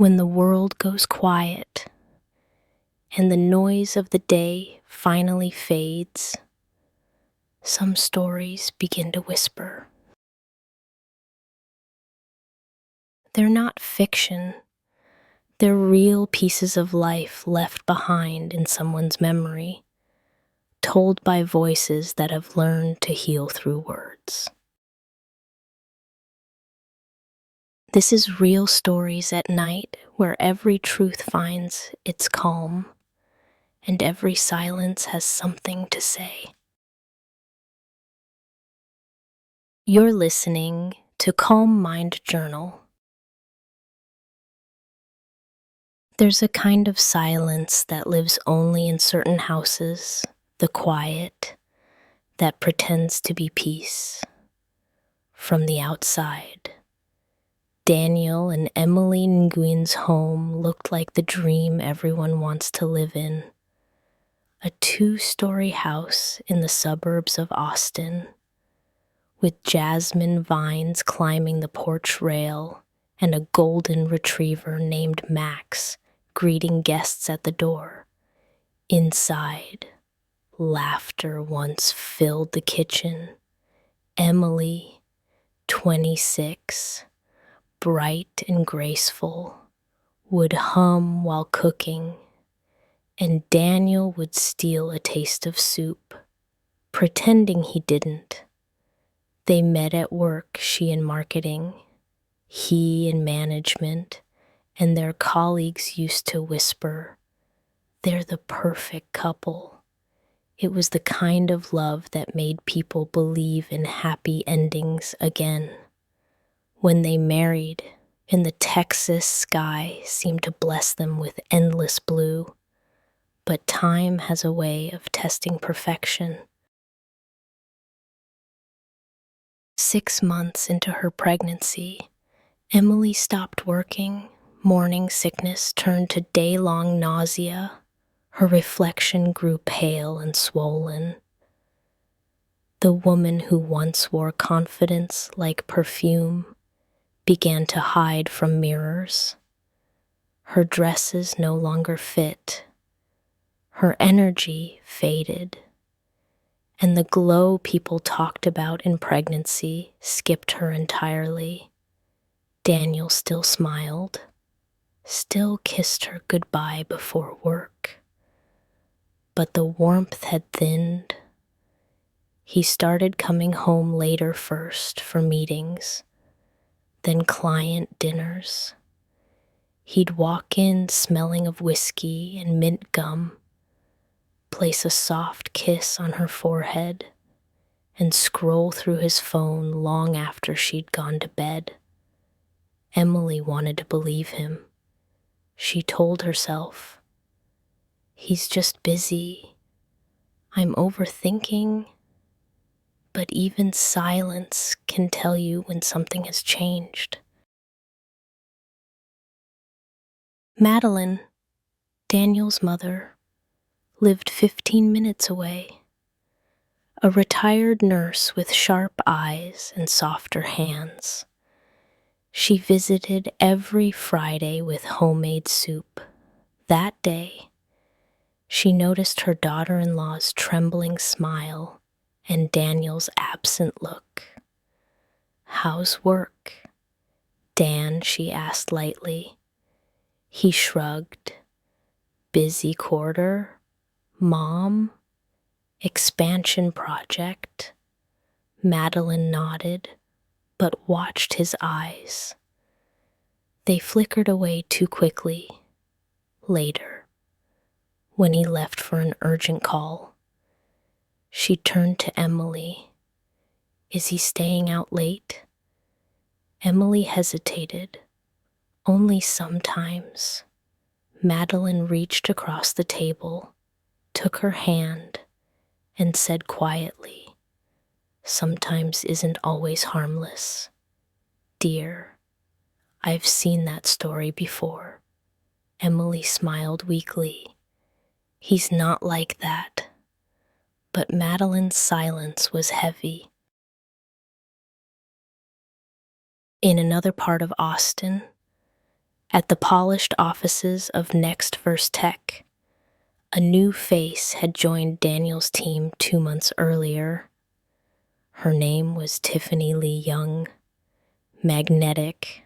When the world goes quiet and the noise of the day finally fades, some stories begin to whisper. They're not fiction. They're real pieces of life left behind in someone's memory, told by voices that have learned to heal through words. This is Real Stories at Night, where every truth finds its calm and every silence has something to say. You're listening to Calm Mind Journal. There's a kind of silence that lives only in certain houses, the quiet that pretends to be peace. From the outside, Daniel and Emily Nguyen's home looked like the dream everyone wants to live in. A 2-story house in the suburbs of Austin, with jasmine vines climbing the porch rail and a golden retriever named Max greeting guests at the door. Inside, laughter once filled the kitchen. Emily, 26, bright and graceful, would hum while cooking, and Daniel would steal a taste of soup, pretending he didn't. They met at work, she in marketing, he in management, and their colleagues used to whisper, "They're the perfect couple." It was the kind of love that made people believe in happy endings again. When they married, and the Texas sky seemed to bless them with endless blue. But time has a way of testing perfection. 6 months into her pregnancy, Emily stopped working. Morning sickness turned to day-long nausea. Her reflection grew pale and swollen. The woman who once wore confidence like perfume began to hide from mirrors. Her dresses no longer fit. Her energy faded. And the glow people talked about in pregnancy skipped her entirely. Daniel still smiled, still kissed her goodbye before work. But the warmth had thinned. He started coming home later first for meetings, then client dinners. He'd walk in smelling of whiskey and mint gum, place a soft kiss on her forehead, and scroll through his phone long after she'd gone to bed. Emily wanted to believe him. She told herself, "He's just busy. I'm overthinking." But even silence can tell you when something has changed. Madeline, Daniel's mother, lived 15 minutes away. A retired nurse with sharp eyes and softer hands. She visited every Friday with homemade soup. That day, she noticed her daughter-in-law's trembling smile and Daniel's absent look. "How's work?" "Dan," she asked lightly. He shrugged. "Busy quarter? Mom? Expansion project?" Madeline nodded, but watched his eyes. They flickered away too quickly. Later, when he left for an urgent call, she turned to Emily. "Is he staying out late?" Emily hesitated. "Only sometimes." Madeline reached across the table, took her hand, and said quietly, "Sometimes isn't always harmless. Dear, I've seen that story before." Emily smiled weakly. "He's not like that." But Madeline's silence was heavy. In another part of Austin, At the polished offices of Next First Tech, a new face had joined Daniel's team 2 months earlier. Her name was Tiffany Lee Young, magnetic,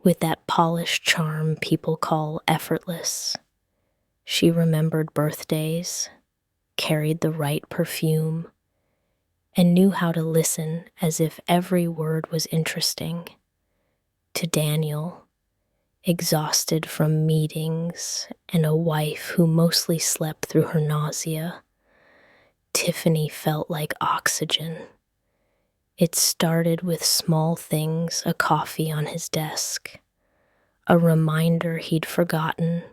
with that polished charm people call effortless. She remembered birthdays, carried the right perfume, and knew how to listen as if every word was interesting. To Daniel, exhausted from meetings and a wife who mostly slept through her nausea, Tiffany felt like oxygen. It started with small things, a coffee on his desk, a reminder he'd forgotten,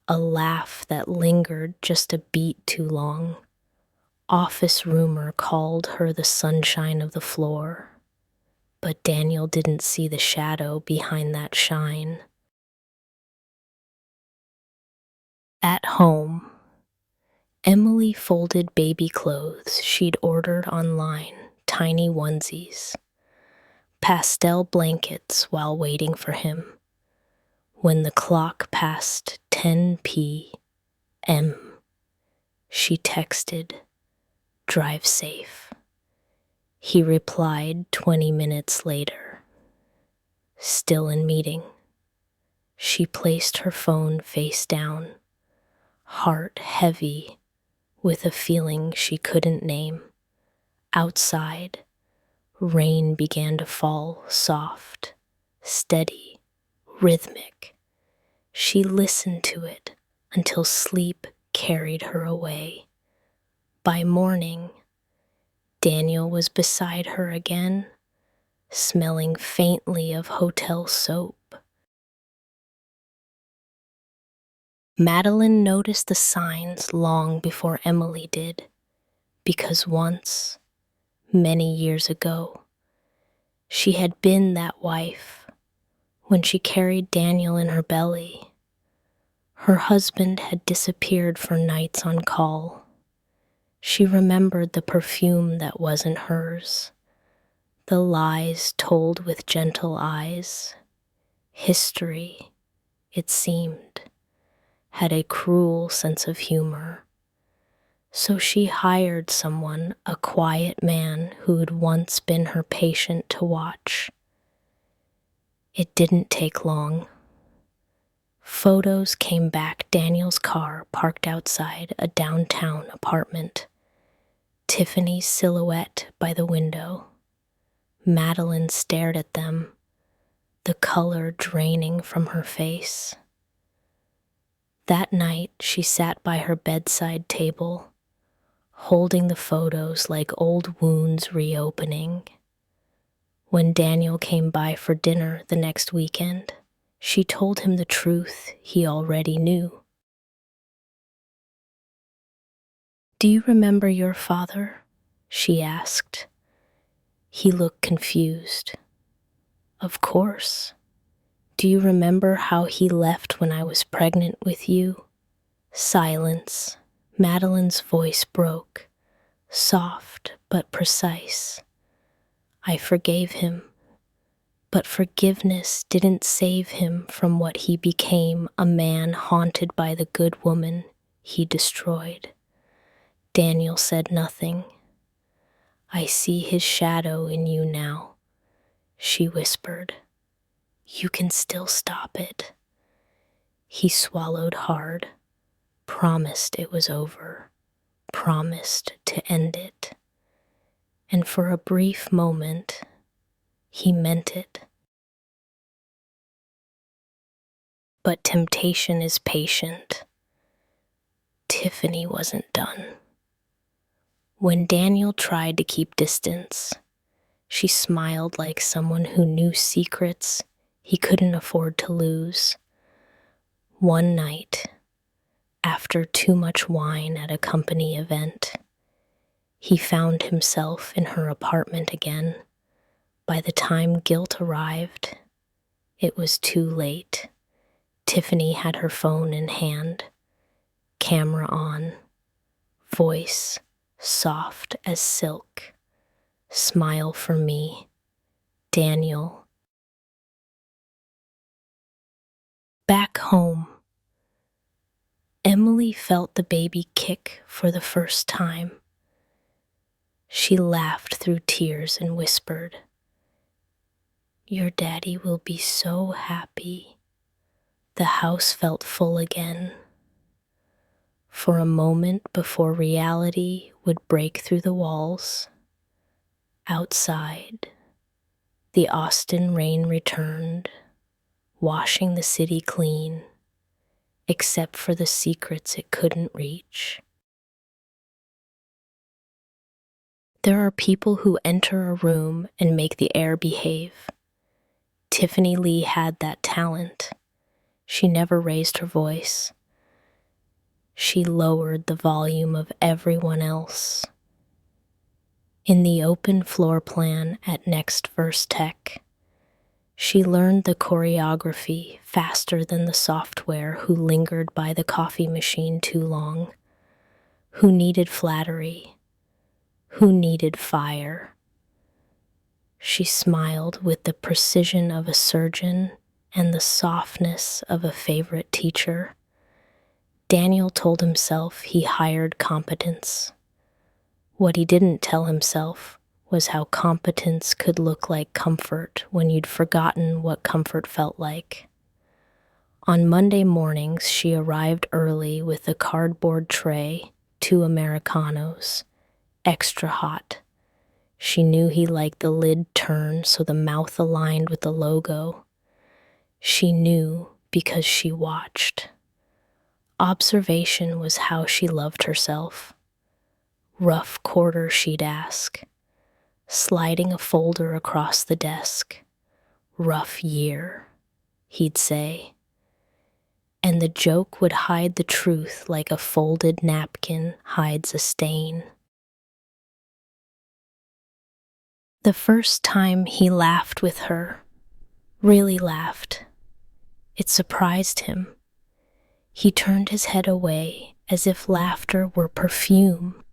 a laugh that lingered just a beat too long. Office rumor called her the sunshine of the floor, but Daniel didn't see the shadow behind that shine. At home, Emily folded baby clothes she'd ordered online, tiny onesies, pastel blankets while waiting for him. When the clock passed 10 p.m., she texted, "Drive safe." He replied 20 minutes later, "Still in meeting." She placed her phone face down, heart heavy with a feeling she couldn't name. Outside, rain began to fall, soft, steady, rhythmic. She listened to it until sleep carried her away. By morning, Daniel was beside her again, smelling faintly of hotel soap. Madeline noticed the signs long before Emily did, because once, many years ago, she had been that wife when she carried Daniel in her belly. Her husband had disappeared for nights on call. She remembered the perfume that wasn't hers, the lies told with gentle eyes. History, it seemed, had a cruel sense of humor. So she hired someone, a quiet man who'd once been her patient, to watch. It didn't take long. Photos came back, Daniel's car parked outside a downtown apartment, Tiffany's silhouette by the window. Madeline stared at them, the color draining from her face. That night, she sat by her bedside table, holding the photos like old wounds reopening. When Daniel came by for dinner the next weekend, she told him the truth he already knew. "Do you remember your father?" she asked. He looked confused. "Of course. Do you remember how he left when I was pregnant with you?" Silence. Madeline's voice broke, soft but precise. "I forgave him, but forgiveness didn't save him from what he became, a man haunted by the good woman he destroyed." Daniel said nothing. "I see his shadow in you now," she whispered. "You can still stop it." He swallowed hard, promised it was over, promised to end it. And for a brief moment, he meant it. But temptation is patient. Tiffany wasn't done. When Daniel tried to keep distance, she smiled like someone who knew secrets he couldn't afford to lose. One night, after too much wine at a company event, he found himself in her apartment again. By the time guilt arrived, it was too late. Tiffany had her phone in hand, camera on, voice soft as silk. "Smile for me, Daniel." Back home, Emily felt the baby kick for the first time. She laughed through tears and whispered, "Your daddy will be so happy." The house felt full again. For a moment before reality would break through the walls, outside, the Austin rain returned, washing the city clean, except for the secrets it couldn't reach. There are people who enter a room and make the air behave. Tiffany Lee had that talent. She never raised her voice. She lowered the volume of everyone else. In the open floor plan at Next Verse Tech, she learned the choreography faster than the software who lingered by the coffee machine too long, who needed flattery, who needed fire. She smiled with the precision of a surgeon and the softness of a favorite teacher. Daniel told himself he hired competence. What he didn't tell himself was how competence could look like comfort when you'd forgotten what comfort felt like. On Monday mornings, she arrived early with a cardboard tray, 2 Americanos, extra hot. She knew he liked the lid turned so the mouth aligned with the logo. She knew because she watched. Observation was how she loved herself. Rough quarter, she'd ask, sliding a folder across the desk. Rough year, he'd say. And the joke would hide the truth like a folded napkin hides a stain. The first time he laughed with her, really laughed, it surprised him. He turned his head away as if laughter were perfume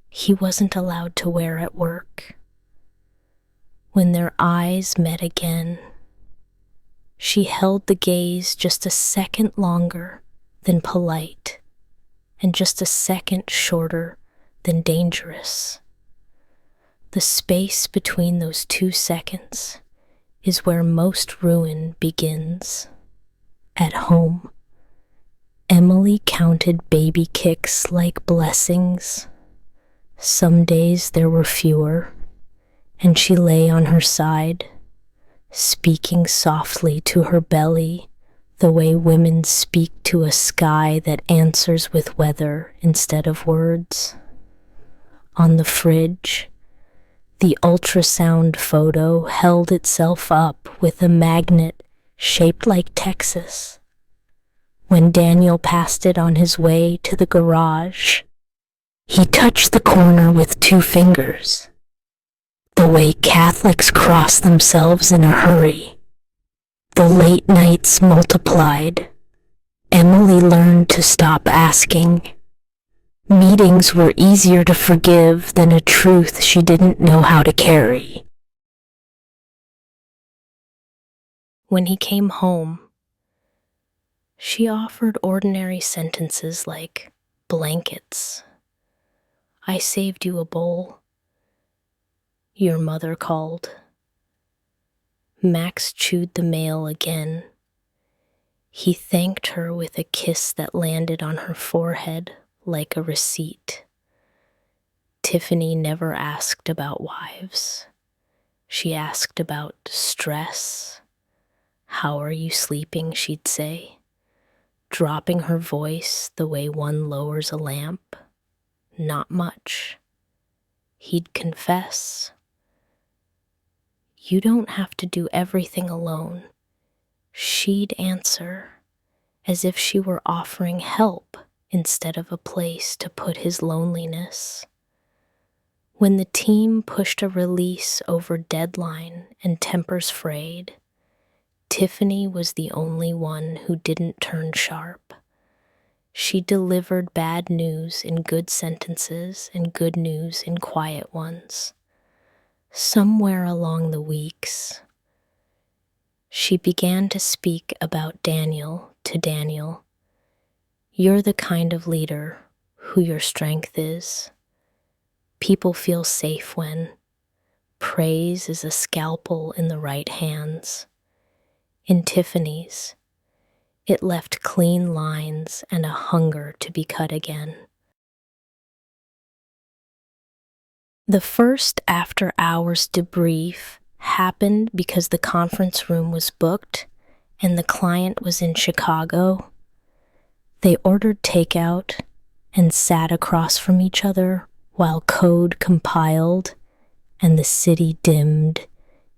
he wasn't allowed to wear at work. When their eyes met again, she held the gaze just a second longer than polite and just a second shorter than dangerous. The space between those 2 seconds is where most ruin begins. At home, Emily counted baby kicks like blessings. Some days there were fewer, and she lay on her side, speaking softly to her belly the way women speak to a sky that answers with weather instead of words. On the fridge, the ultrasound photo held itself up with a magnet shaped like Texas. When Daniel passed it on his way to the garage, he touched the corner with 2 fingers, the way Catholics cross themselves in a hurry. The late nights multiplied. Emily learned to stop asking. Meetings were easier to forgive than a truth she didn't know how to carry. When he came home, she offered ordinary sentences like blankets. I saved you a bowl. Your mother called. Max chewed the mail again. He thanked her with a kiss that landed on her forehead like a receipt. Tiffany never asked about wives. She asked about stress. How are you sleeping, she'd say, dropping her voice the way one lowers a lamp. Not much. He'd confess. You don't have to do everything alone. She'd answer, as if she were offering help instead of a place to put his loneliness. When the team pushed a release over deadline and tempers frayed, Tiffany was the only one who didn't turn sharp. She delivered bad news in good sentences and good news in quiet ones. Somewhere along the weeks, she began to speak about Daniel to Daniel, "You're the kind of leader who your strength is. People feel safe when praise is a scalpel in the right hands. In Tiffany's, it left clean lines and a hunger to be cut again." The first after-hours debrief happened because the conference room was booked and the client was in Chicago. They ordered takeout and sat across from each other while code compiled and the city dimmed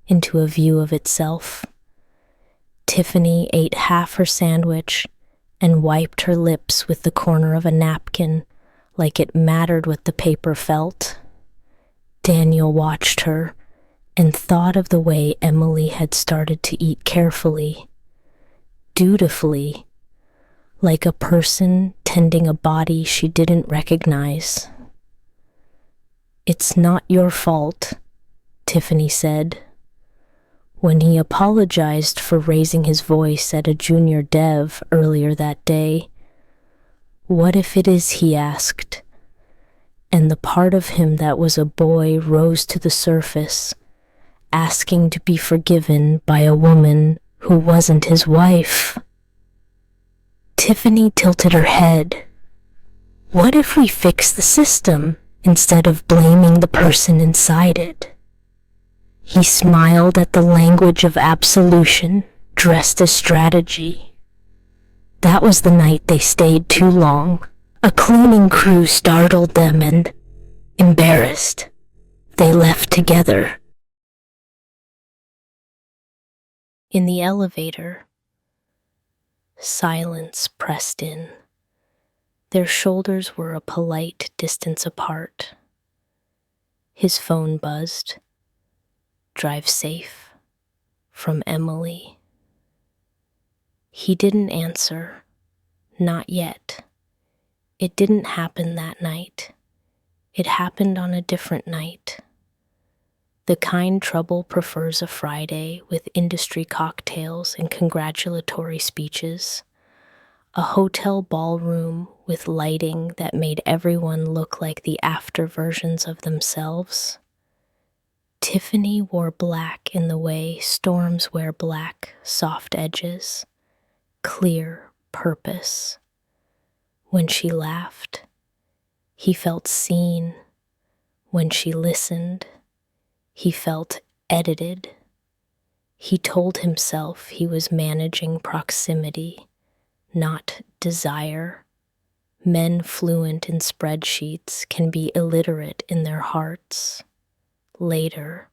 into a view of itself. Tiffany ate half her sandwich and wiped her lips with the corner of a napkin like it mattered what the paper felt. Daniel watched her and thought of the way Emily had started to eat carefully, dutifully, like a person tending a body she didn't recognize. "It's not your fault," Tiffany said. When he apologized for raising his voice at a junior dev earlier that day, "What if it is?" he asked. And the part of him that was a boy rose to the surface, asking to be forgiven by a woman who wasn't his wife. Tiffany tilted her head. "What if we fix the system instead of blaming the person inside it?" He smiled at the language of absolution dressed as strategy. That was the night they stayed too long. A cleaning crew startled them and, embarrassed, they left together. In the elevator, silence pressed in. Their shoulders were a polite distance apart. His phone buzzed. "Drive safe," from Emily. He didn't answer. Not yet. It didn't happen that night. It happened on a different night. The kind trouble prefers a Friday with industry cocktails and congratulatory speeches. A hotel ballroom with lighting that made everyone look like the after versions of themselves. Tiffany wore black in the way storms wear black, soft edges, clear purpose. When she laughed, he felt seen. When she listened, he felt edited. He told himself he was managing proximity, not desire. Men fluent in spreadsheets can be illiterate in their hearts. Later,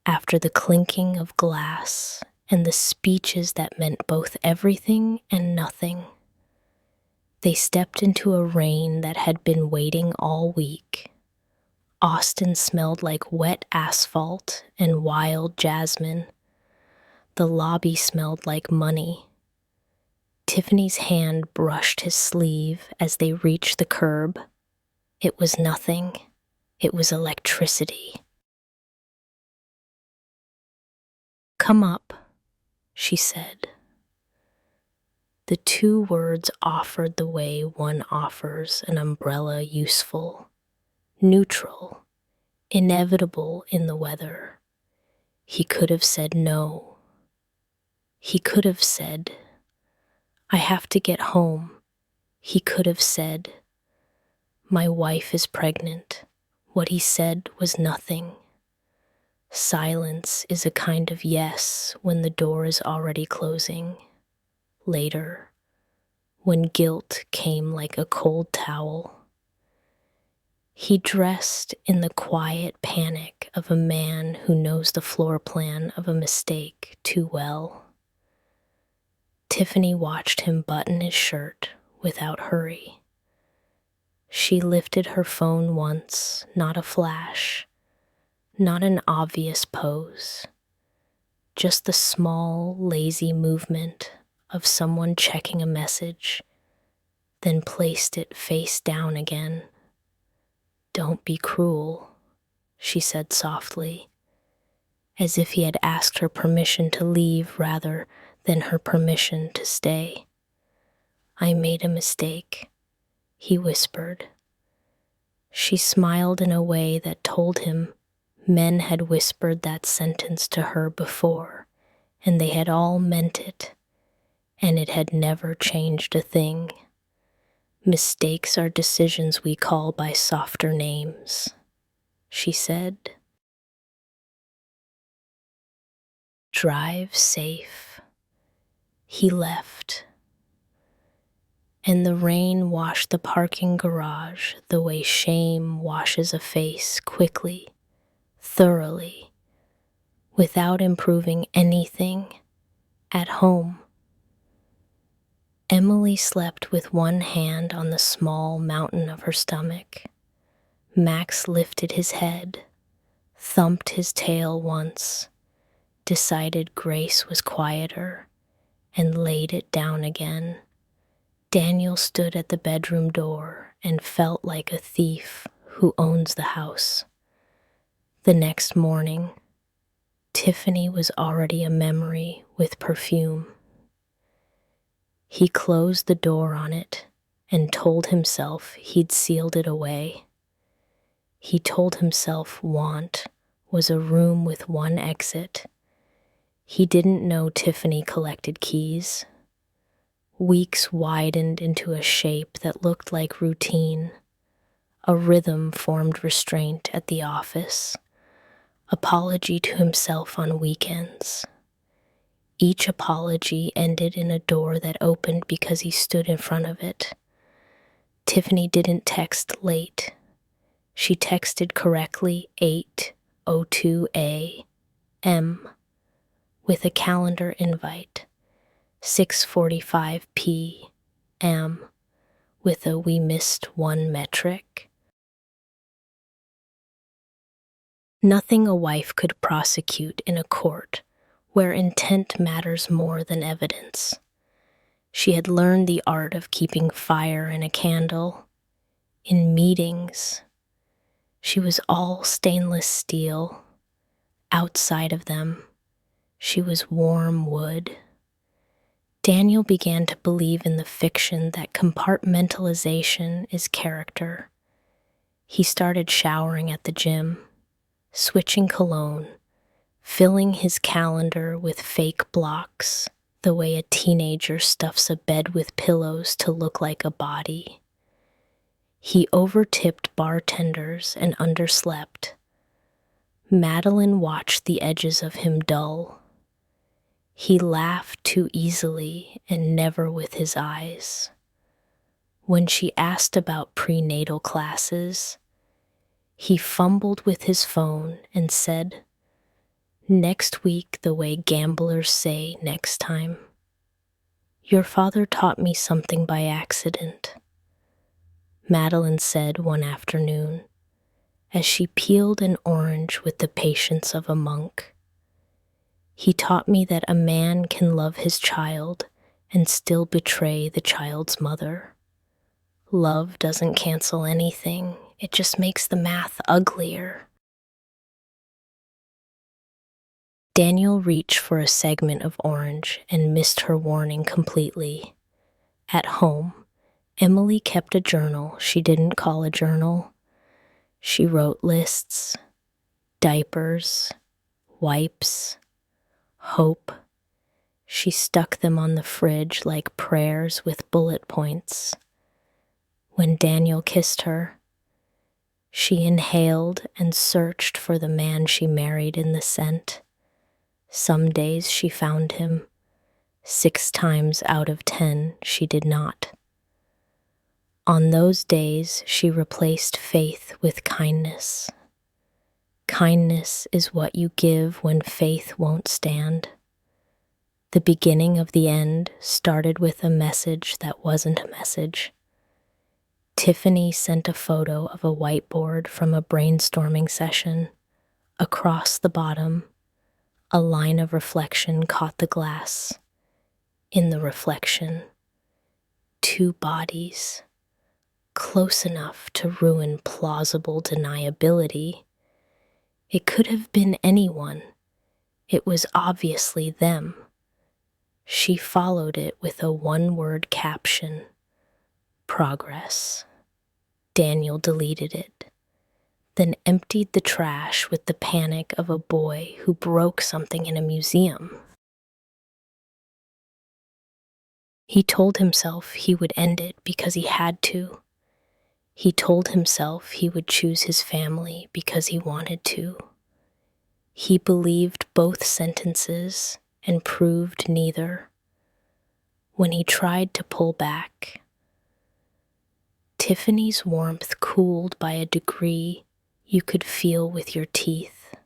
after the clinking of glass and the speeches that meant both everything and nothing, they stepped into a rain that had been waiting all week. Austin smelled like wet asphalt and wild jasmine. The lobby smelled like money. Tiffany's hand brushed his sleeve as they reached the curb. It was nothing. It was electricity. "Come up," she said. The two words offered the way one offers an umbrella, useful, neutral, inevitable in the weather. He could have said no. He could have said, "I have to get home." He could have said, "My wife is pregnant." What he said was nothing. Silence is a kind of yes when the door is already closing. Later, when guilt came like a cold towel. He dressed in the quiet panic of a man who knows the floor plan of a mistake too well. Tiffany watched him button his shirt without hurry. She lifted her phone once, not a flash, not an obvious pose, just the small, lazy movement of someone checking a message, then placed it face down again. "Don't be cruel," she said softly, as if he had asked her permission to leave rather than her permission to stay. "I made a mistake," he whispered. She smiled in a way that told him men had whispered that sentence to her before, and they had all meant it, and it had never changed a thing. "Mistakes are decisions we call by softer names," she said. "Drive safe." He left, and the rain washed the parking garage the way shame washes a face quickly, thoroughly, without improving anything at home. Emily slept with one hand on the small mountain of her stomach. Max lifted his head, thumped his tail once, decided Grace was quieter, and laid it down again. Daniel stood at the bedroom door and felt like a thief who owns the house. The next morning, Tiffany was already a memory with perfume. He closed the door on it and told himself he'd sealed it away. He told himself want was a room with one exit. He didn't know Tiffany collected keys. Weeks widened into a shape that looked like routine. A rhythm formed restraint at the office. Apology to himself on weekends. Each apology ended in a door that opened because he stood in front of it. Tiffany didn't text late. She texted correctly 8:02 a.m. with a calendar invite, 6:45 p.m. with a "we missed one metric." Nothing a wife could prosecute in a court where intent matters more than evidence. She had learned the art of keeping fire in a candle. In meetings, she was all stainless steel. Outside of them, she was warm wood. Daniel began to believe in the fiction that compartmentalization is character. He started showering at the gym, switching cologne, filling his calendar with fake blocks, the way a teenager stuffs a bed with pillows to look like a body. He overtipped bartenders and underslept. Madeline watched the edges of him dull. He laughed too easily and never with his eyes. When she asked about prenatal classes, he fumbled with his phone and said, "Next week the way gamblers say next time." "Your father taught me something by accident," Madeline said one afternoon, as she peeled an orange with the patience of a monk. "He taught me that a man can love his child and still betray the child's mother. Love doesn't cancel anything, it just makes the math uglier." Daniel reached for a segment of orange and missed her warning completely. At home, Emily kept a journal she didn't call a journal. She wrote lists, diapers, wipes, hope. She stuck them on the fridge like prayers with bullet points. When Daniel kissed her, she inhaled and searched for the man she married in the scent. Some days she found him. 6 times out of 10, she did not. On those days, she replaced faith with kindness. Kindness is what you give when faith won't stand. The beginning of the end started with a message that wasn't a message. Tiffany sent a photo of a whiteboard from a brainstorming session. Across the bottom, a line of reflection caught the glass. In the reflection, 2 bodies, close enough to ruin plausible deniability. It could have been anyone. It was obviously them. She followed it with a one-word caption: progress. Daniel deleted it, then emptied the trash with the panic of a boy who broke something in a museum. He told himself he would end it because he had to. He told himself he would choose his family because he wanted to. He believed both sentences and proved neither. When he tried to pull back, Tiffany's warmth cooled by a degree you could feel with your teeth.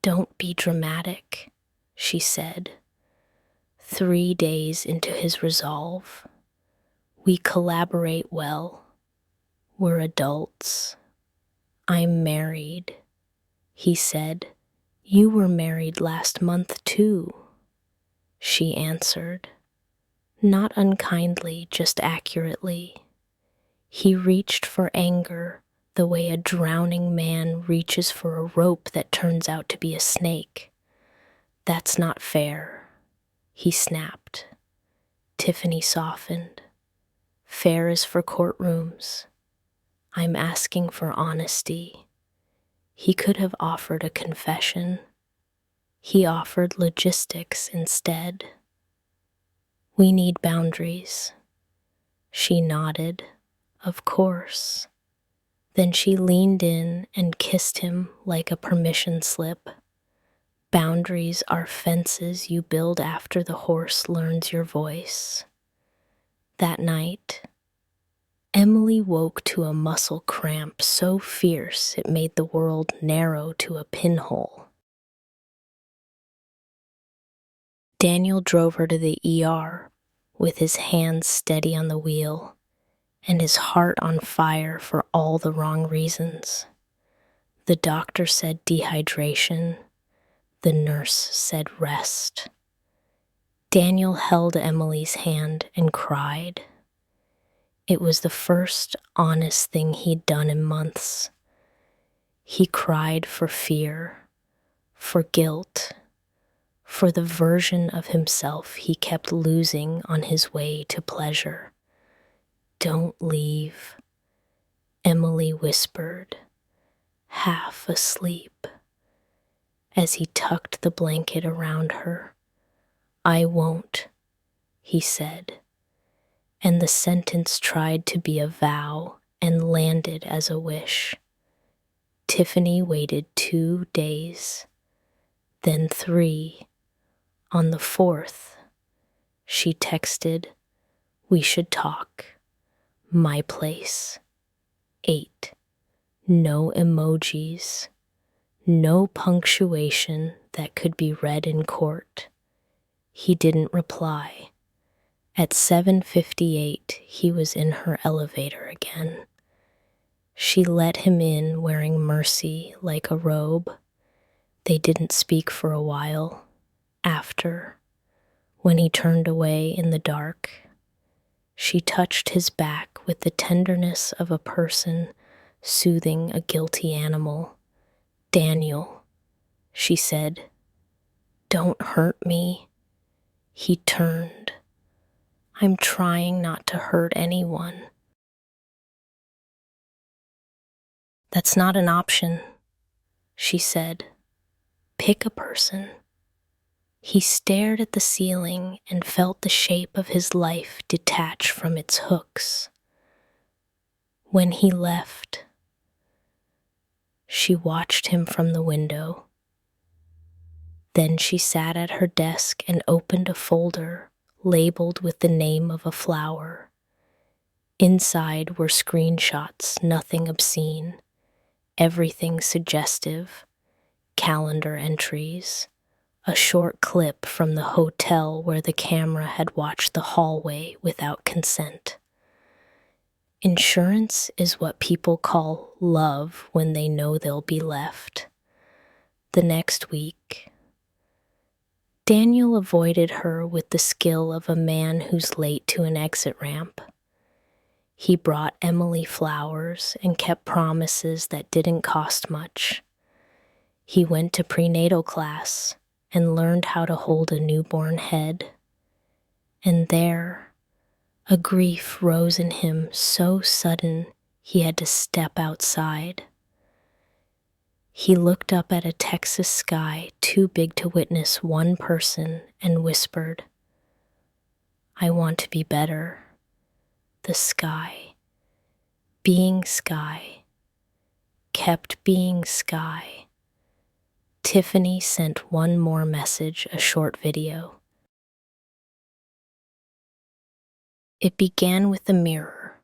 "Don't be dramatic," she said, 3 days into his resolve. "We collaborate well. We're adults. I'm married," he said. "You were married last month, too," she answered. Not unkindly, just accurately. He reached for anger the way a drowning man reaches for a rope that turns out to be a snake. "That's not fair," he snapped. Tiffany softened. "Fair is for courtrooms. I'm asking for honesty." He could have offered a confession. He offered logistics instead. "We need boundaries." She nodded. "Of course." Then she leaned in and kissed him like a permission slip. "Boundaries are fences you build after the horse learns your voice." That night, Emily woke to a muscle cramp so fierce it made the world narrow to a pinhole. Daniel drove her to the ER with his hands steady on the wheel and his heart on fire for all the wrong reasons. The doctor said dehydration. The nurse said rest. Daniel held Emily's hand and cried. It was the first honest thing he'd done in months. He cried for fear, for guilt, for the version of himself he kept losing on his way to pleasure. "Don't leave," Emily whispered, half asleep, as he tucked the blanket around her. "I won't," he said, and the sentence tried to be a vow and landed as a wish. Tiffany waited 2 days, then 3. On the 4th, she texted, "We should talk. My place." 8. No emojis. No punctuation that could be read in court. He didn't reply. At 7:58, he was in her elevator again. She let him in wearing mercy like a robe. They didn't speak for a while. After, when he turned away in the dark, she touched his back with the tenderness of a person soothing a guilty animal. "Daniel," she said, "don't hurt me." He turned. "I'm trying not to hurt anyone." "That's not an option," she said. "Pick a person." He stared at the ceiling and felt the shape of his life detach from its hooks. When he left, she watched him from the window. Then she sat at her desk and opened a folder labeled with the name of a flower. Inside were screenshots, nothing obscene, everything suggestive, calendar entries, a short clip from the hotel where the camera had watched the hallway without consent. Insurance is what people call love when they know they'll be left. The next week, Daniel avoided her with the skill of a man who's late to an exit ramp. He brought Emily flowers and kept promises that didn't cost much. He went to prenatal class and learned how to hold a newborn head. And there, a grief rose in him so sudden he had to step outside. He looked up at a Texas sky too big to witness one person and whispered, "I want to be better." The sky, being sky, kept being sky. Tiffany sent one more message, a short video. It began with a mirror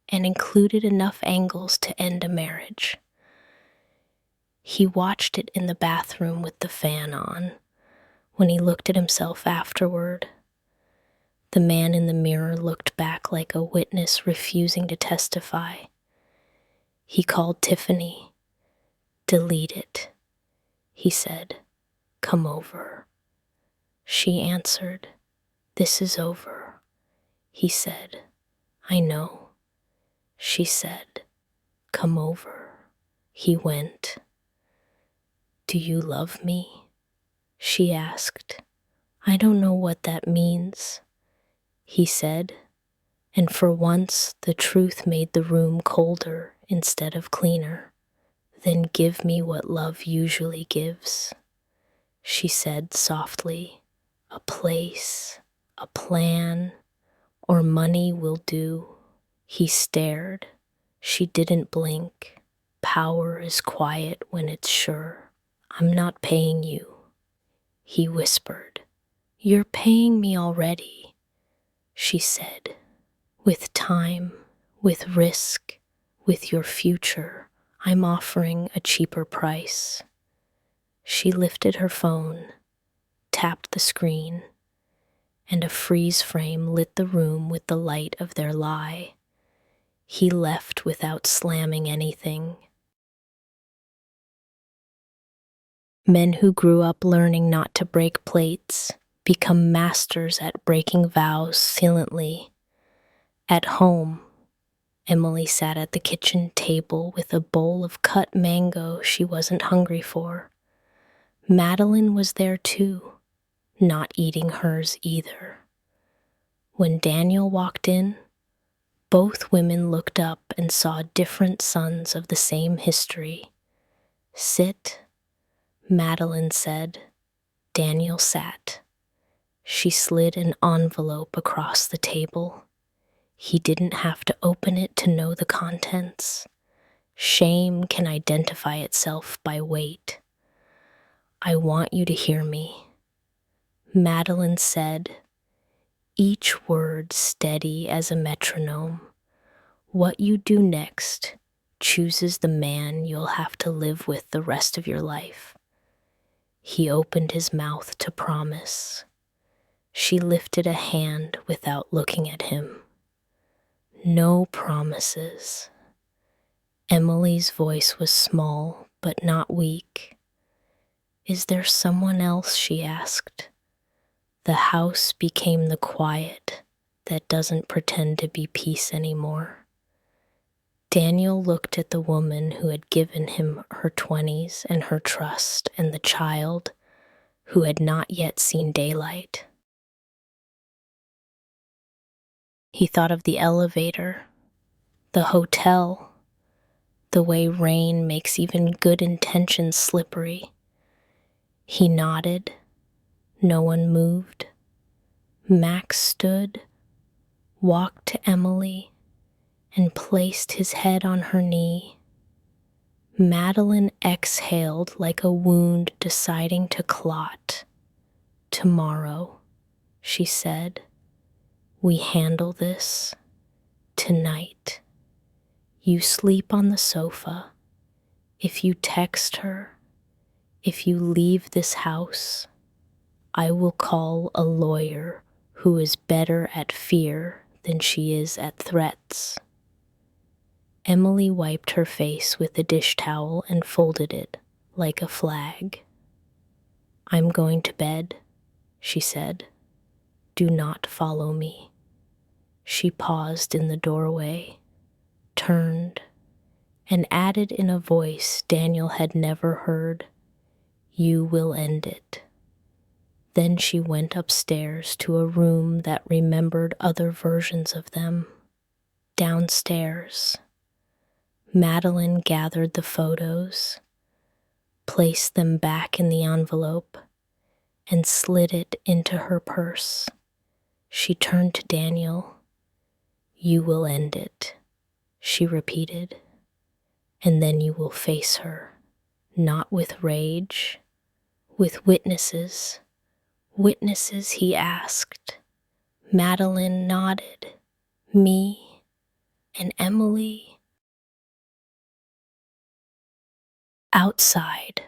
and included enough angles to end a marriage. He watched it in the bathroom with the fan on. When he looked at himself afterward, the man in the mirror looked back like a witness refusing to testify. He called Tiffany. "Delete it," he said. "Come over." She answered, "This is over." He said, "I know." She said, "Come over." He went. "Do you love me?" she asked. "I don't know what that means," he said, and for once the truth made the room colder instead of cleaner. "Then give me what love usually gives," she said softly. "A place, a plan, or money will do." He stared. She didn't blink. Power is quiet when it's sure. "I'm not paying you," he whispered. "You're paying me already," she said. "With time, with risk, with your future, I'm offering a cheaper price." She lifted her phone, tapped the screen, and a freeze frame lit the room with the light of their lie. He left without slamming anything. Men who grew up learning not to break plates become masters at breaking vows silently. At home, Emily sat at the kitchen table with a bowl of cut mango she wasn't hungry for. Madeline was there too, not eating hers either. When Daniel walked in, both women looked up and saw different sons of the same history. "Sit," Madeline said. Daniel sat. She slid an envelope across the table. He didn't have to open it to know the contents. Shame can identify itself by weight. "I want you to hear me," Madeline said, each word steady as a metronome. "What you do next chooses the man you'll have to live with the rest of your life." He opened his mouth to promise. She lifted a hand without looking at him. "No promises." Emily's voice was small but not weak. "Is there someone else?" she asked. The house became the quiet that doesn't pretend to be peace anymore. Daniel looked at the woman who had given him her 20s and her trust and the child who had not yet seen daylight. He thought of the elevator, the hotel, the way rain makes even good intentions slippery. He nodded. No one moved. Max stood, walked to Emily, and placed his head on her knee. Madeline exhaled like a wound deciding to clot. "Tomorrow," she said, "we handle this. Tonight. You sleep on the sofa. If you text her, if you leave this house, I will call a lawyer who is better at fear than she is at threats." Emily wiped her face with a dish towel and folded it like a flag. "I'm going to bed," she said. "Do not follow me." She paused in the doorway, turned, and added in a voice Daniel had never heard, "You will end it." Then she went upstairs to a room that remembered other versions of them. Downstairs, Madeline gathered the photos, placed them back in the envelope, and slid it into her purse. She turned to Daniel. "You will end it," she repeated, "and then you will face her, not with rage, with witnesses." "Witnesses?" he asked. Madeline nodded. "Me and Emily." Outside,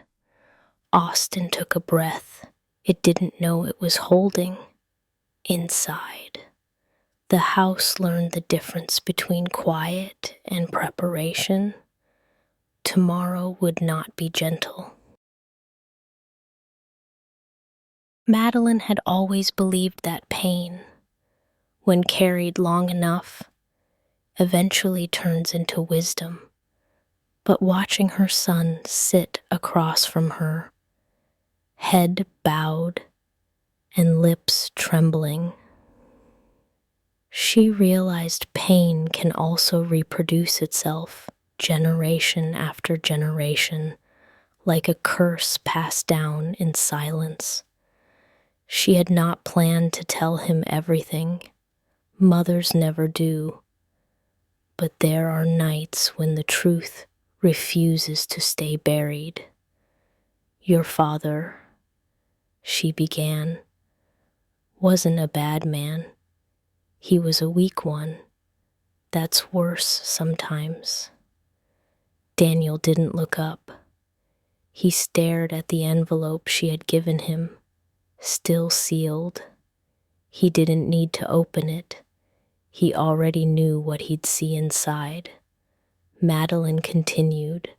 Austin took a breath it didn't know it was holding. Inside, the house learned the difference between quiet and preparation. Tomorrow would not be gentle. Madeline had always believed that pain, when carried long enough, eventually turns into wisdom. But watching her son sit across from her, head bowed and lips trembling, she realized pain can also reproduce itself generation after generation, like a curse passed down in silence. She had not planned to tell him everything. Mothers never do. But there are nights when the truth refuses to stay buried. "Your father," she began, "wasn't a bad man. He was a weak one. That's worse sometimes." Daniel didn't look up. He stared at the envelope she had given him, still sealed. He didn't need to open it. He already knew what he'd see inside. Madeline continued,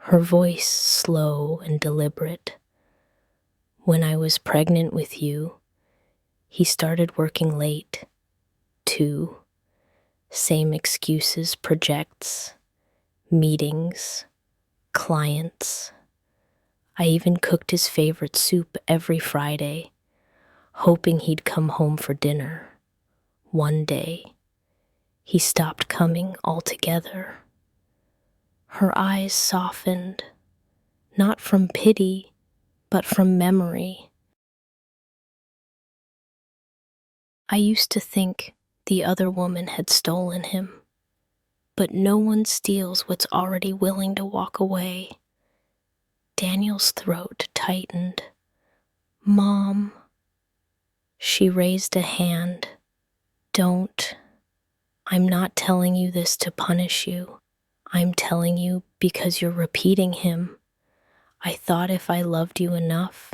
her voice slow and deliberate. "When I was pregnant with you, he started working late, too. Same excuses, projects, meetings, clients. I even cooked his favorite soup every Friday, hoping he'd come home for dinner. One day, he stopped coming altogether." Her eyes softened, not from pity, but from memory. "I used to think the other woman had stolen him, but no one steals what's already willing to walk away." Daniel's throat tightened. "Mom." She raised a hand. "Don't. I'm not telling you this to punish you. I'm telling you because you're repeating him. I thought if I loved you enough,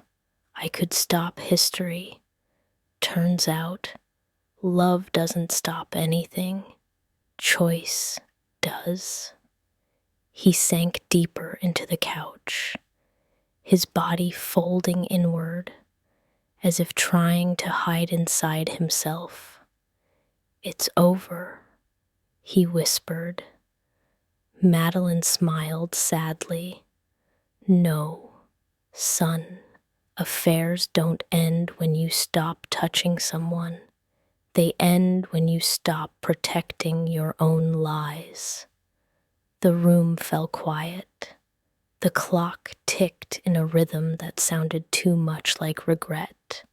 I could stop history. Turns out, love doesn't stop anything. Choice does." He sank deeper into the couch, his body folding inward, as if trying to hide inside himself. "It's over," he whispered. Madeline smiled sadly. "No, son, affairs don't end when you stop touching someone. They end when you stop protecting your own lies." The room fell quiet. The clock ticked in a rhythm that sounded too much like regret.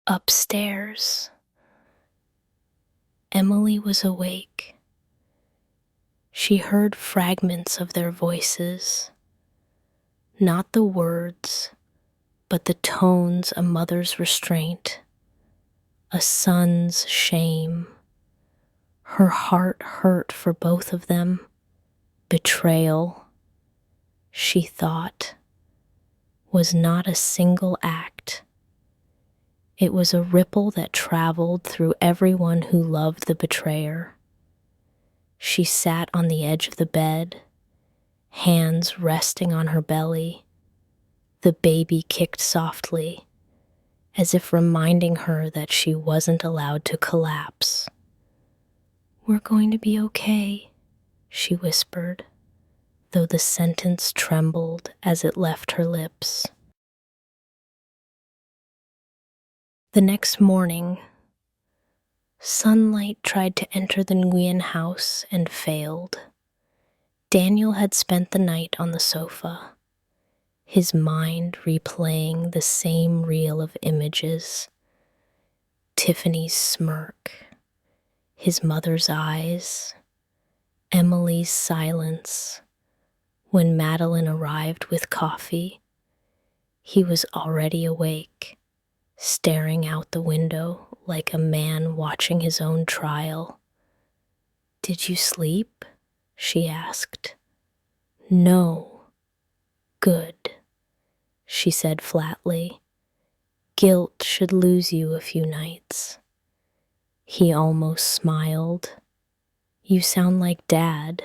Upstairs, Emily was awake. She heard fragments of their voices, not the words, but the tones, a mother's restraint, a son's shame. Her heart hurt for both of them. Betrayal, she thought, was not a single act. It was a ripple that traveled through everyone who loved the betrayer. She sat on the edge of the bed, hands resting on her belly. The baby kicked softly, as if reminding her that she wasn't allowed to collapse. "We're going to be okay," she whispered, though the sentence trembled as it left her lips. The next morning, sunlight tried to enter the Nguyen house and failed. Daniel had spent the night on the sofa, his mind replaying the same reel of images. Tiffany's smirk, his mother's eyes, Emily's silence. When Madeline arrived with coffee, he was already awake, staring out the window like a man watching his own trial. "Did you sleep?" she asked. "No." "Good," she said flatly. "Guilt should lose you a few nights." He almost smiled. "You sound like Dad."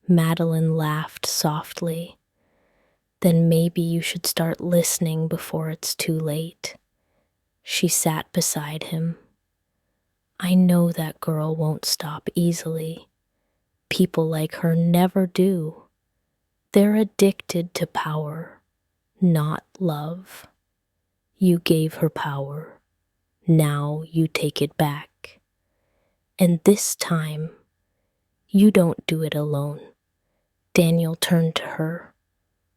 Madeline laughed softly. "Then maybe you should start listening before it's too late." She sat beside him. "I know that girl won't stop easily. People like her never do. They're addicted to power, not love. You gave her power. Now you take it back. And this time, you don't do it alone." Daniel turned to her.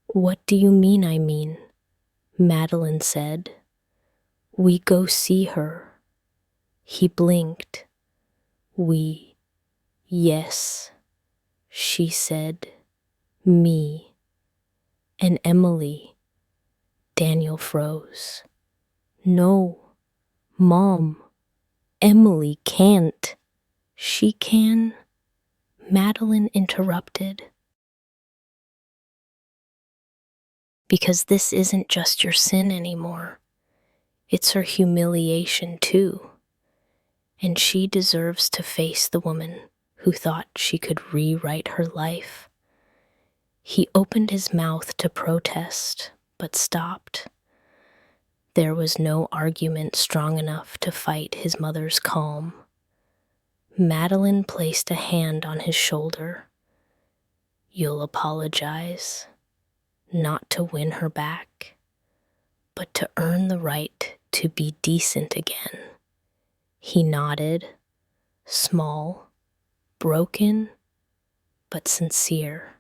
"What do you mean I mean?" Madeline said. "We go see her." He blinked. "We." "Yes," she said. "Me." "And Emily." Daniel froze. "No, Mom, Emily can't." "She can," Madeline interrupted. "Because this isn't just your sin anymore. It's her humiliation too. And she deserves to face the woman who thought she could rewrite her life." He opened his mouth to protest, but stopped. There was no argument strong enough to fight his mother's calm. Madeline placed a hand on his shoulder. "You'll apologize, not to win her back, but to earn the right to be decent again." He nodded, small, broken, but sincere.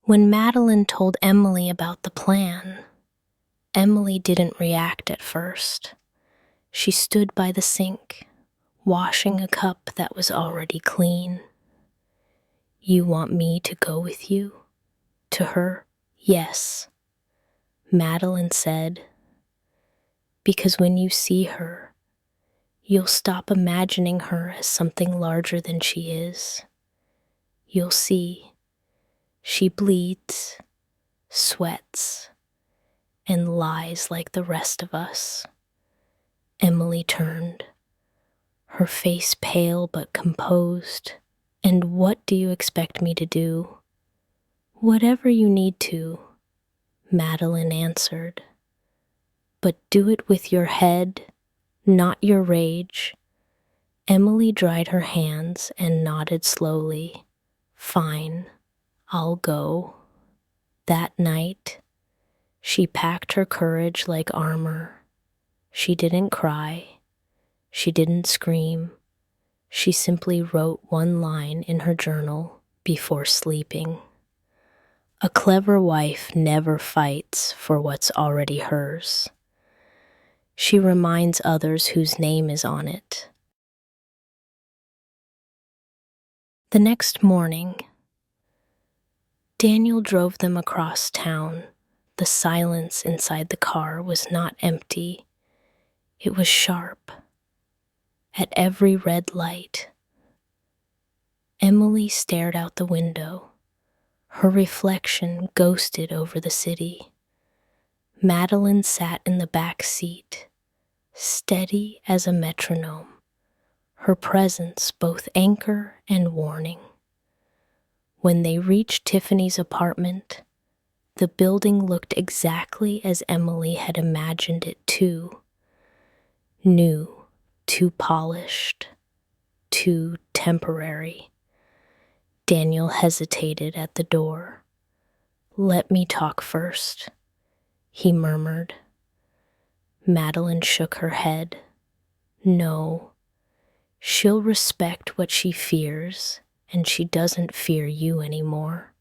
When Madeline told Emily about the plan, Emily didn't react at first. She stood by the sink, washing a cup that was already clean. "You want me to go with you?" To her, "Yes," Madeline said. "Because when you see her, you'll stop imagining her as something larger than she is. You'll see she bleeds, sweats, and lies like the rest of us." Emily turned, her face pale but composed. "And what do you expect me to do?" "Whatever you need to," Madeline answered. "But do it with your head, not your rage." Emily dried her hands and nodded slowly. "Fine, I'll go." That night, she packed her courage like armor. She didn't cry. She didn't scream. She simply wrote one line in her journal before sleeping. "A clever wife never fights for what's already hers. She reminds others whose name is on it." The next morning, Daniel drove them across town. The silence inside the car was not empty. It was sharp. At every red light, Emily stared out the window. Her reflection ghosted over the city. Madeline sat in the back seat, steady as a metronome, her presence both anchor and warning. When they reached Tiffany's apartment, the building looked exactly as Emily had imagined it too. New, too polished, too temporary. Daniel hesitated at the door. "Let me talk first," he murmured. Madeline shook her head. No, she'll respect what she fears, and she doesn't fear you anymore.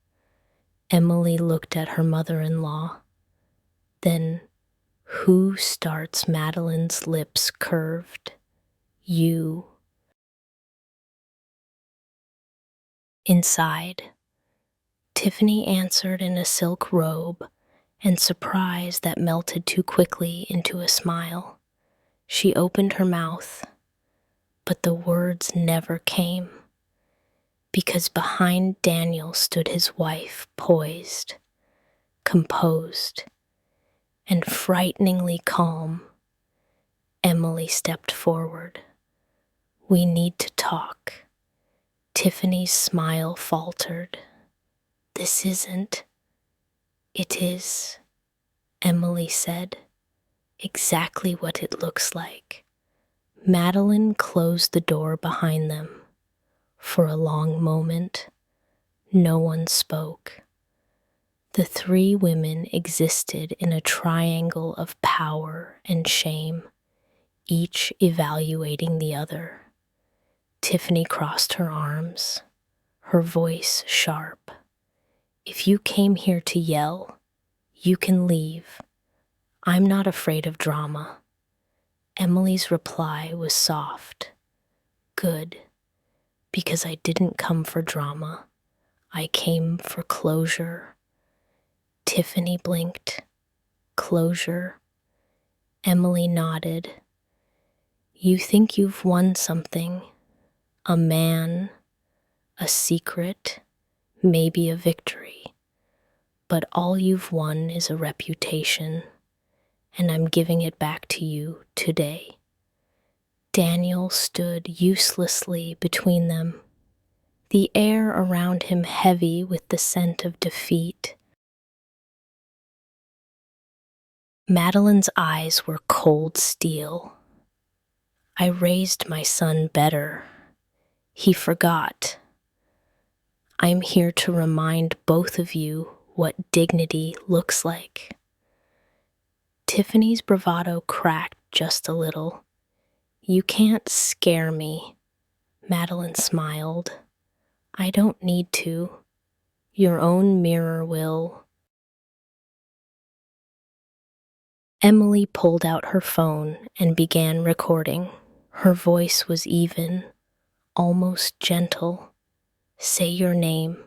Emily looked at her mother-in-law. Then, who starts? Madeline's lips curved. You. Inside, Tiffany answered in a silk robe, and surprise that melted too quickly into a smile. She opened her mouth, but the words never came, because behind Daniel stood his wife, poised, composed, and frighteningly calm. Emily stepped forward. We need to talk. Tiffany's smile faltered. This isn't. It is, Emily said, exactly what it looks like. Madeline closed the door behind them. For a long moment, no one spoke. The three women existed in a triangle of power and shame, each evaluating the other. Tiffany crossed her arms, her voice sharp. If you came here to yell, you can leave. I'm not afraid of drama. Emily's reply was soft. Good, because I didn't come for drama. I came for closure. Tiffany blinked. Closure. Emily nodded. You think you've won something. A man, a secret, maybe a victory. But all you've won is a reputation, and I'm giving it back to you today. Daniel stood uselessly between them, the air around him heavy with the scent of defeat. Madeline's eyes were cold steel. I raised my son better. He forgot. I'm here to remind both of you what dignity looks like. Tiffany's bravado cracked just a little. You can't scare me. Madeline smiled. I don't need to. Your own mirror will. Emily pulled out her phone and began recording. Her voice was even, almost gentle. Say your name,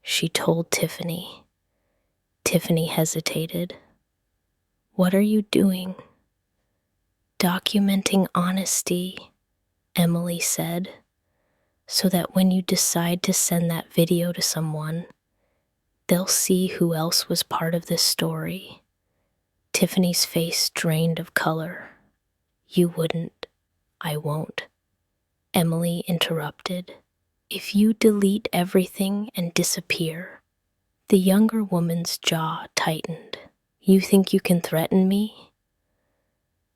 she told Tiffany. Tiffany hesitated. What are you doing? Documenting honesty, Emily said, so that when you decide to send that video to someone, they'll see who else was part of this story. Tiffany's face drained of color. You wouldn't. I won't. Emily interrupted. If you delete everything and disappear, the younger woman's jaw tightened. You think you can threaten me?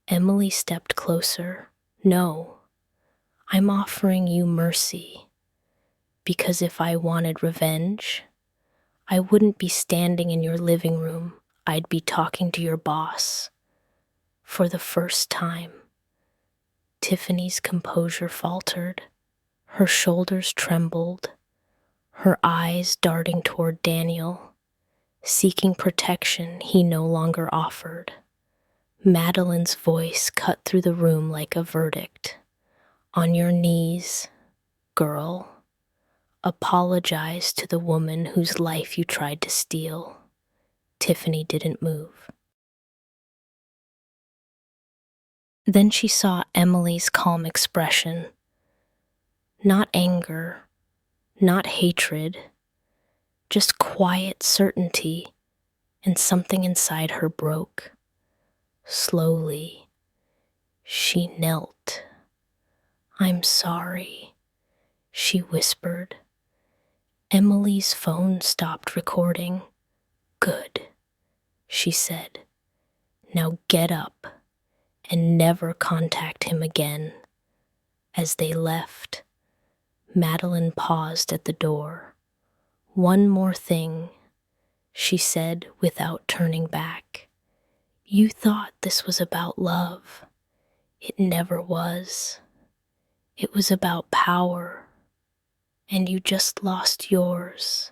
Emily stepped closer. No, I'm offering you mercy, because if I wanted revenge, I wouldn't be standing in your living room. I'd be talking to your boss. For the first time, Tiffany's composure faltered. Her shoulders trembled, her eyes darting toward Daniel, seeking protection he no longer offered. Madeline's voice cut through the room like a verdict. On your knees, girl. Apologize to the woman whose life you tried to steal. Tiffany didn't move. Then she saw Emily's calm expression. Not anger, not hatred, just quiet certainty, and something inside her broke. Slowly, she knelt. I'm sorry, she whispered. Emily's phone stopped recording. Good, she said. Now get up and never contact him again. As they left, Madeline paused at the door. One more thing, she said without turning back. You thought this was about love. It never was. It was about power, and you just lost yours.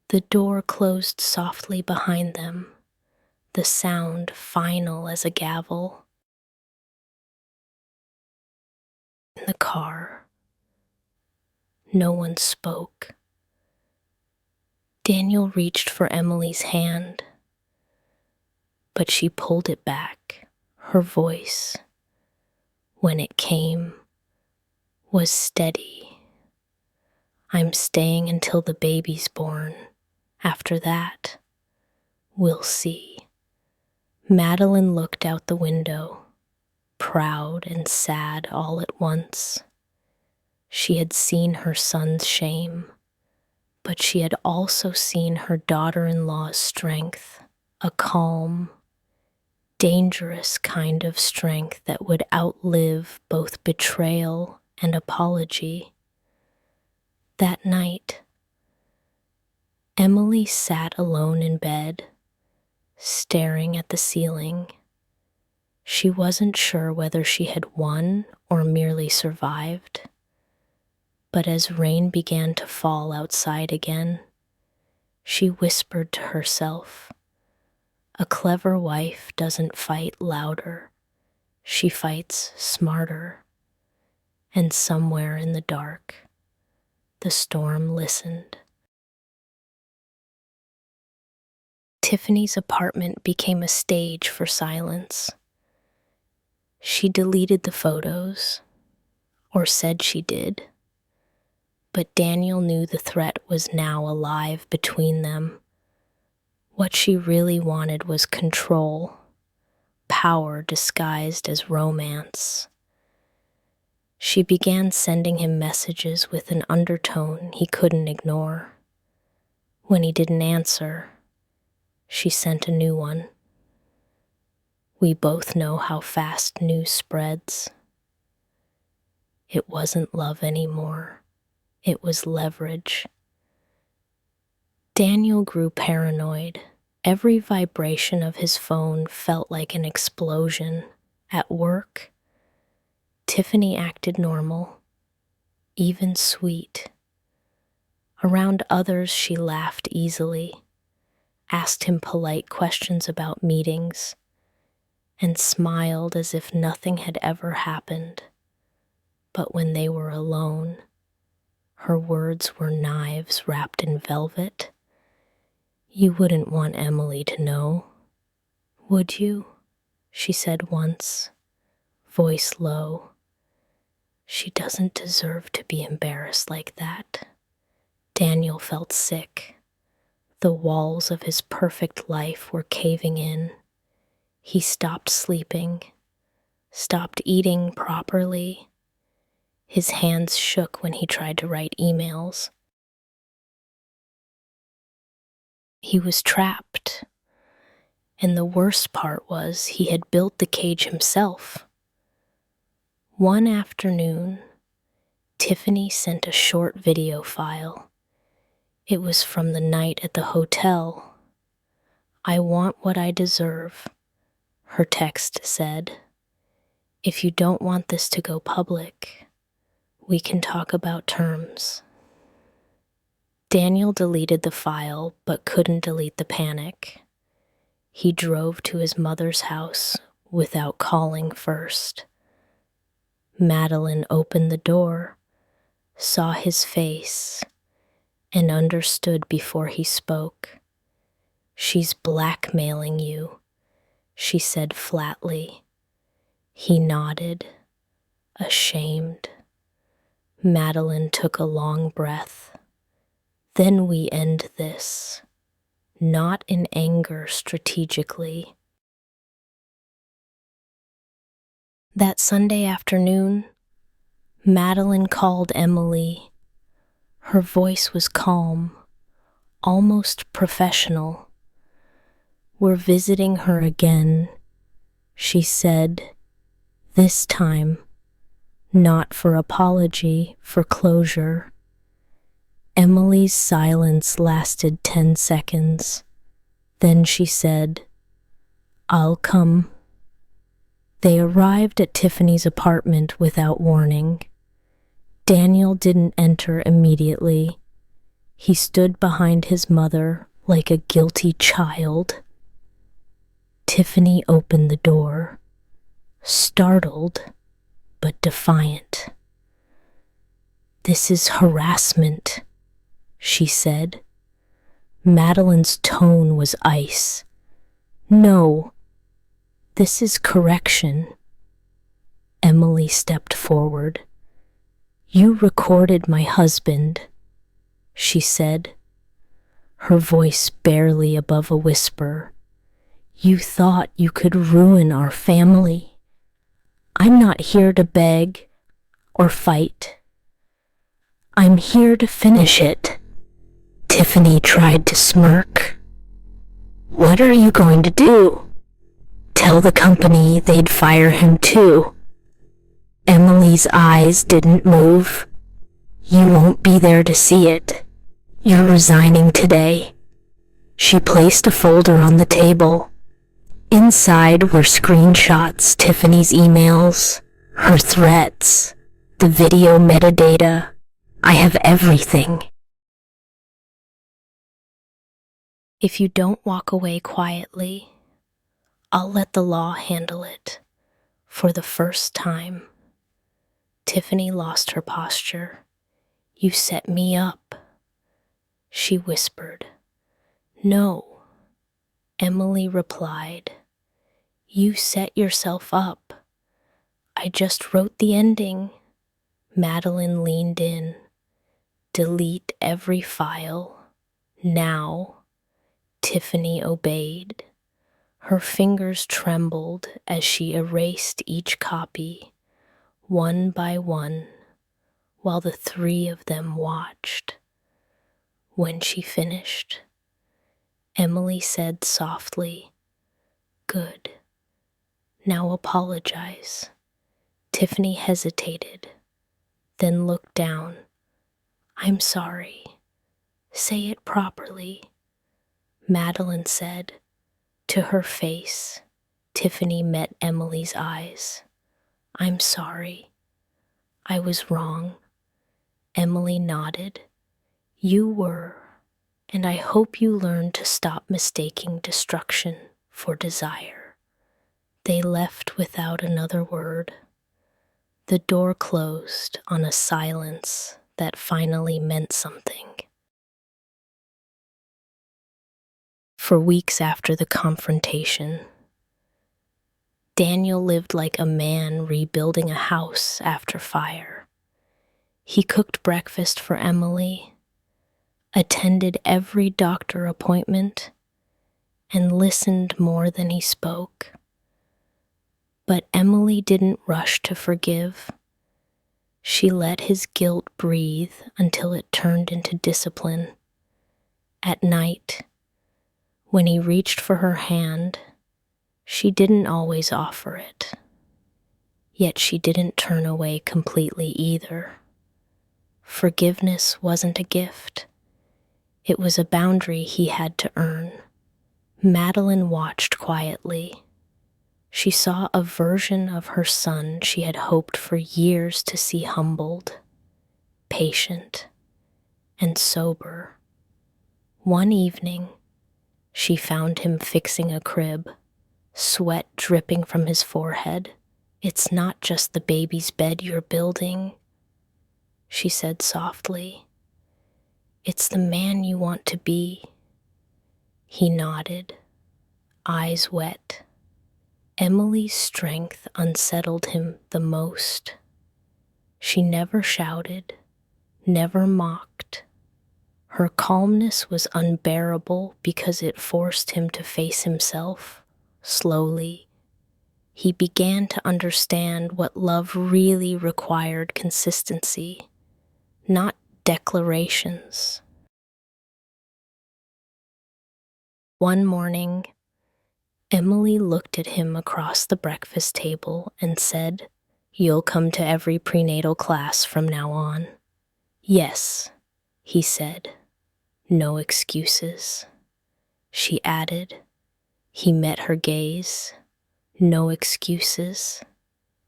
The door closed softly behind them, the sound final as a gavel. In the car, no one spoke. Daniel reached for Emily's hand, but she pulled it back. Her voice, when it came, was steady. I'm staying until the baby's born. After that, we'll see. Madeline looked out the window, proud and sad all at once. She had seen her son's shame, but she had also seen her daughter-in-law's strength, a calm, dangerous kind of strength that would outlive both betrayal and apology. That night, Emily sat alone in bed, staring at the ceiling. She wasn't sure whether she had won or merely survived. But as rain began to fall outside again, she whispered to herself, "A clever wife doesn't fight louder, she fights smarter." And somewhere in the dark, the storm listened. Tiffany's apartment became a stage for silence. She deleted the photos, or said she did. But Daniel knew the threat was now alive between them. What she really wanted was control, power disguised as romance. She began sending him messages with an undertone he couldn't ignore. When he didn't answer, she sent a new one. We both know how fast news spreads. It wasn't love anymore. It was leverage. Daniel grew paranoid. Every vibration of his phone felt like an explosion. At work, Tiffany acted normal, even sweet. Around others, she laughed easily, asked him polite questions about meetings, and smiled as if nothing had ever happened. But when they were alone, her words were knives wrapped in velvet. "You wouldn't want Emily to know, would you?" she said once, voice low. "She doesn't deserve to be embarrassed like that." Daniel felt sick. The walls of his perfect life were caving in. He stopped sleeping, stopped eating properly. His hands shook when he tried to write emails. He was trapped. And the worst part was he had built the cage himself. One afternoon, Tiffany sent a short video file. It was from the night at the hotel. "I want what I deserve," her text said. "If you don't want this to go public, we can talk about terms." Daniel deleted the file, but couldn't delete the panic. He drove to his mother's house without calling first. Madeline opened the door, saw his face, and understood before he spoke. "She's blackmailing you," she said flatly. He nodded, ashamed. Madeline took a long breath. "Then we end this, not in anger strategically." That Sunday afternoon, Madeline called Emily. Her voice was calm, almost professional. "We're visiting her again," she said, this time, not for apology, for closure. Emily's silence lasted 10 seconds. Then she said, I'll come. They arrived at Tiffany's apartment without warning. Daniel didn't enter immediately. He stood behind his mother like a guilty child. Tiffany opened the door, startled but defiant. "This is harassment," she said. Madeline's tone was ice. "No, this is correction." Emily stepped forward. "You recorded my husband," she said, her voice barely above a whisper. "You thought you could ruin our family. I'm not here to beg or fight. I'm here to finish it." Tiffany tried to smirk. "What are you going to do? Tell the company they'd fire him too?" Emily's eyes didn't move. "You won't be there to see it. You're resigning today." She placed a folder on the table. Inside were screenshots, Tiffany's emails, her threats, the video metadata. "I have everything." "If you don't walk away quietly, I'll let the law handle it." For the first time, Tiffany lost her posture. "You set me up," she whispered. "No," Emily replied. "You set yourself up. I just wrote the ending." Madeline leaned in. "Delete every file. Now." Tiffany obeyed. Her fingers trembled as she erased each copy, one by one, while the three of them watched. When she finished, Emily said softly, "Good. Now apologize." Tiffany hesitated, then looked down. "I'm sorry. Say it properly," Madeline said. To her face, Tiffany met Emily's eyes. "I'm sorry. I was wrong." Emily nodded. "You were, and I hope you learn to stop mistaking destruction for desire." They left without another word. The door closed on a silence that finally meant something. For weeks after the confrontation, Daniel lived like a man rebuilding a house after fire. He cooked breakfast for Emily, attended every doctor appointment, and listened more than he spoke. But Emily didn't rush to forgive. She let his guilt breathe until it turned into discipline. At night, when he reached for her hand, she didn't always offer it. Yet she didn't turn away completely either. Forgiveness wasn't a gift. It was a boundary he had to earn. Madeline watched quietly. She saw a version of her son she had hoped for years to see humbled, patient, and sober. One evening, she found him fixing a crib, sweat dripping from his forehead. "It's not just the baby's bed you're building," she said softly. "It's the man you want to be." He nodded, eyes wet. Emily's strength unsettled him the most. She never shouted, never mocked. Her calmness was unbearable because it forced him to face himself. Slowly, he began to understand what love really required: consistency, not declarations. One morning, Emily looked at him across the breakfast table and said, "You'll come to every prenatal class from now on." "Yes," he said. "No excuses." She added, He met her gaze. No excuses.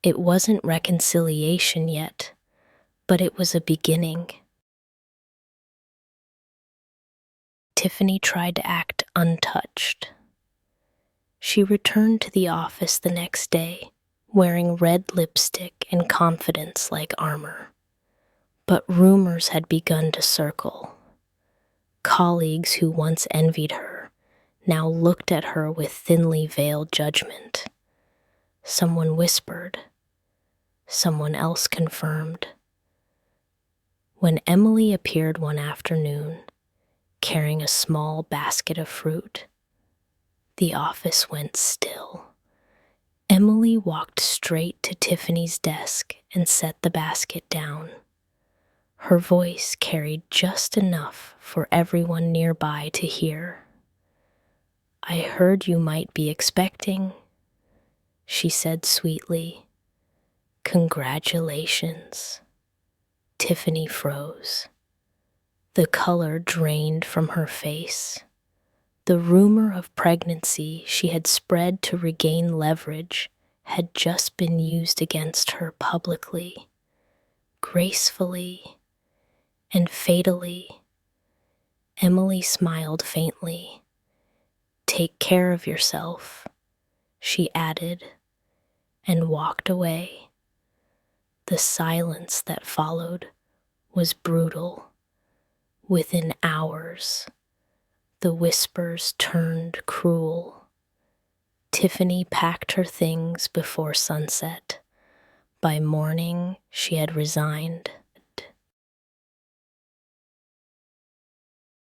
It wasn't reconciliation yet, but it was a beginning. Tiffany tried to act untouched. She returned to the office the next day, wearing red lipstick and confidence like armor. But rumors had begun to circle. Colleagues who once envied her now looked at her with thinly veiled judgment. Someone whispered. Someone else confirmed. When Emily appeared one afternoon, carrying a small basket of fruit, the office went still. Emily walked straight to Tiffany's desk and set the basket down. Her voice carried just enough for everyone nearby to hear. "I heard you might be expecting," she said sweetly. "Congratulations." Tiffany froze. The color drained from her face. The rumor of pregnancy she had spread to regain leverage had just been used against her publicly, gracefully, and fatally. Emily smiled faintly. "Take care of yourself," she added, and walked away. The silence that followed was brutal. Within hours, the whispers turned cruel. Tiffany packed her things before sunset. By morning, she had resigned.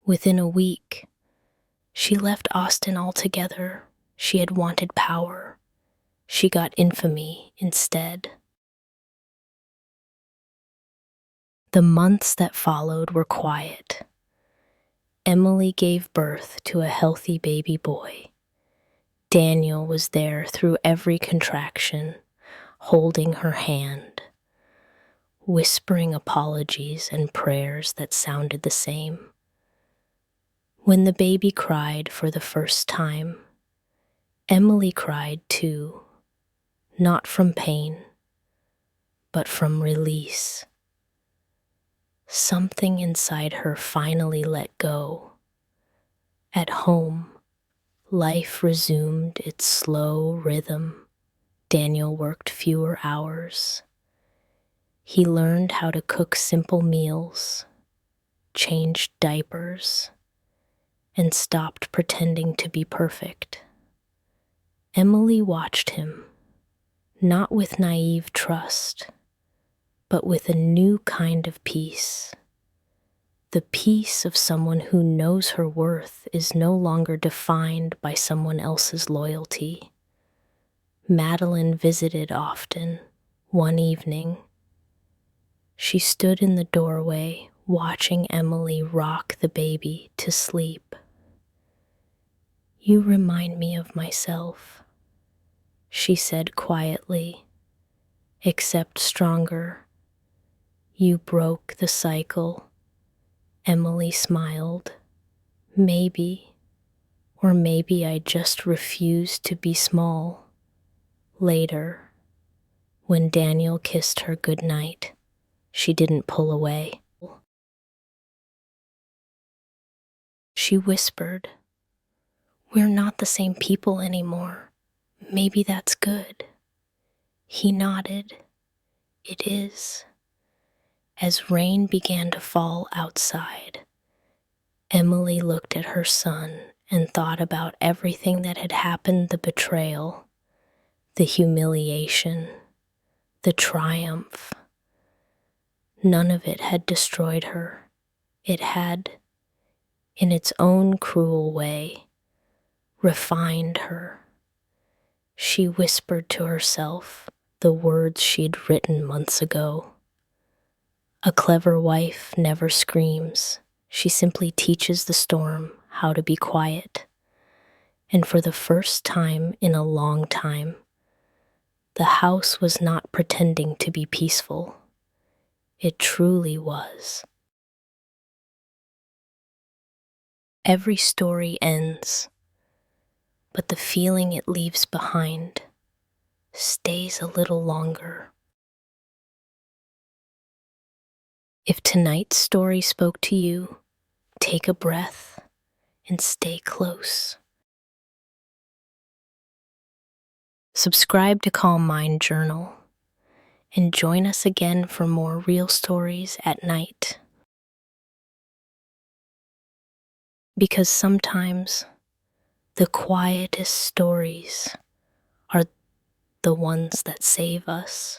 Within a week, she left Austin altogether. She had wanted power. She got infamy instead. The months that followed were quiet. Emily gave birth to a healthy baby boy. Daniel was there through every contraction, holding her hand, whispering apologies and prayers that sounded the same. When the baby cried for the first time, Emily cried too, not from pain, but from release. Something inside her finally let go. At home, life resumed its slow rhythm. Daniel worked fewer hours. He learned how to cook simple meals, changed diapers, and stopped pretending to be perfect. Emily watched him, not with naive trust, but with a new kind of peace. The peace of someone who knows her worth is no longer defined by someone else's loyalty. Madeline visited often. One evening, she stood in the doorway watching Emily rock the baby to sleep. "You remind me of myself," she said quietly, "except stronger. You broke the cycle." Emily smiled. "Maybe, or maybe I just refused to be small." Later, when Daniel kissed her goodnight, she didn't pull away. She whispered, "We're not the same people anymore. Maybe that's good." He nodded. "It is." As rain began to fall outside, Emily looked at her son and thought about everything that had happened: the betrayal, the humiliation, the triumph. None of it had destroyed her. It had, in its own cruel way, refined her. She whispered to herself the words she'd written months ago. "A clever wife never screams. She simply teaches the storm how to be quiet." And for the first time in a long time, the house was not pretending to be peaceful. It truly was. Every story ends, but the feeling it leaves behind stays a little longer. If tonight's story spoke to you, take a breath and stay close. Subscribe to Calm Mind Journal and join us again for more real stories at night. Because sometimes the quietest stories are the ones that save us.